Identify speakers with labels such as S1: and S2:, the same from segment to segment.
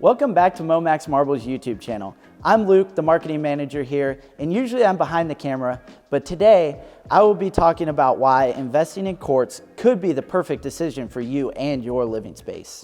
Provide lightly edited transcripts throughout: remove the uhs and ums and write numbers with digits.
S1: Welcome back to Momax Marble's YouTube channel. I'm Luke, the marketing manager here, and usually I'm behind the camera, but today I will be talking about why investing in quartz could be the perfect decision for you and your living space.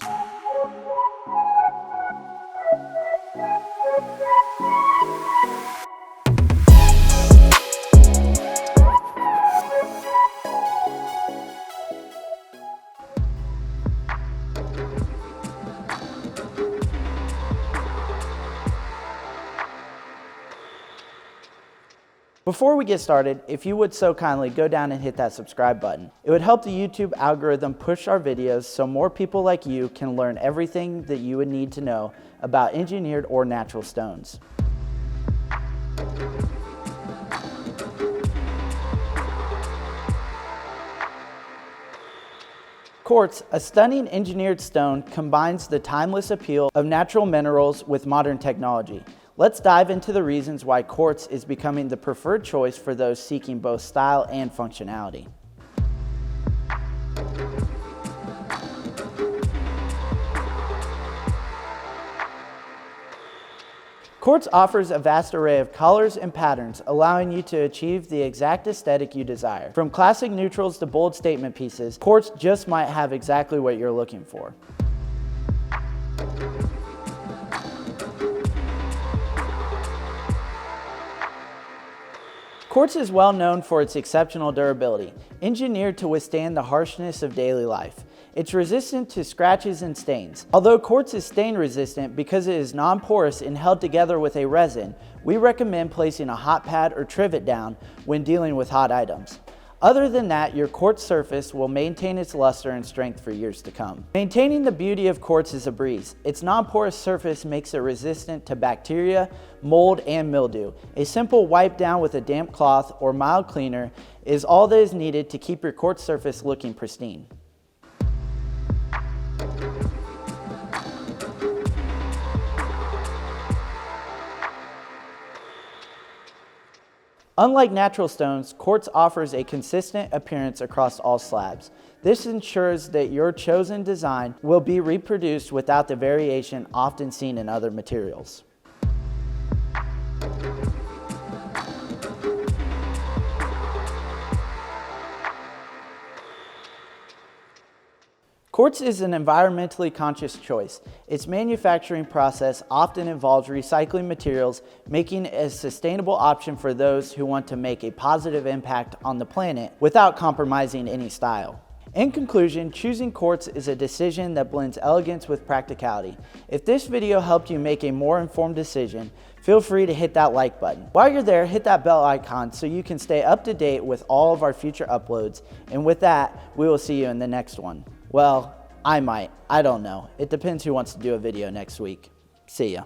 S1: Before we get started, if you would so kindly go down and hit that subscribe button. It would help the YouTube algorithm push our videos so more people like you can learn everything that you would need to know about engineered or natural stones. Quartz, a stunning engineered stone, combines the timeless appeal of natural minerals with modern technology. Let's dive into the reasons why quartz is becoming the preferred choice for those seeking both style and functionality. Quartz offers a vast array of colors and patterns, allowing you to achieve the exact aesthetic you desire. From classic neutrals to bold statement pieces, quartz just might have exactly what you're looking for. Quartz is well known for its exceptional durability, engineered to withstand the harshness of daily life. It's resistant to scratches and stains. Although quartz is stain resistant because it is non-porous and held together with a resin, we recommend placing a hot pad or trivet down when dealing with hot items. Other than that, your quartz surface will maintain its luster and strength for years to come. Maintaining the beauty of quartz is a breeze. Its non-porous surface makes it resistant to bacteria, mold, and mildew. A simple wipe down with a damp cloth or mild cleaner is all that is needed to keep your quartz surface looking pristine. Unlike natural stones, quartz offers a consistent appearance across all slabs. This ensures that your chosen design will be reproduced without the variation often seen in other materials. Quartz is an environmentally conscious choice. Its manufacturing process often involves recycling materials, making it a sustainable option for those who want to make a positive impact on the planet without compromising any style. In conclusion, choosing quartz is a decision that blends elegance with practicality. If this video helped you make a more informed decision, feel free to hit that like button. While you're there, hit that bell icon so you can stay up to date with all of our future uploads. And with that, we will see you in the next one. Well, I might. I don't know. It depends who wants to do a video next week. See ya.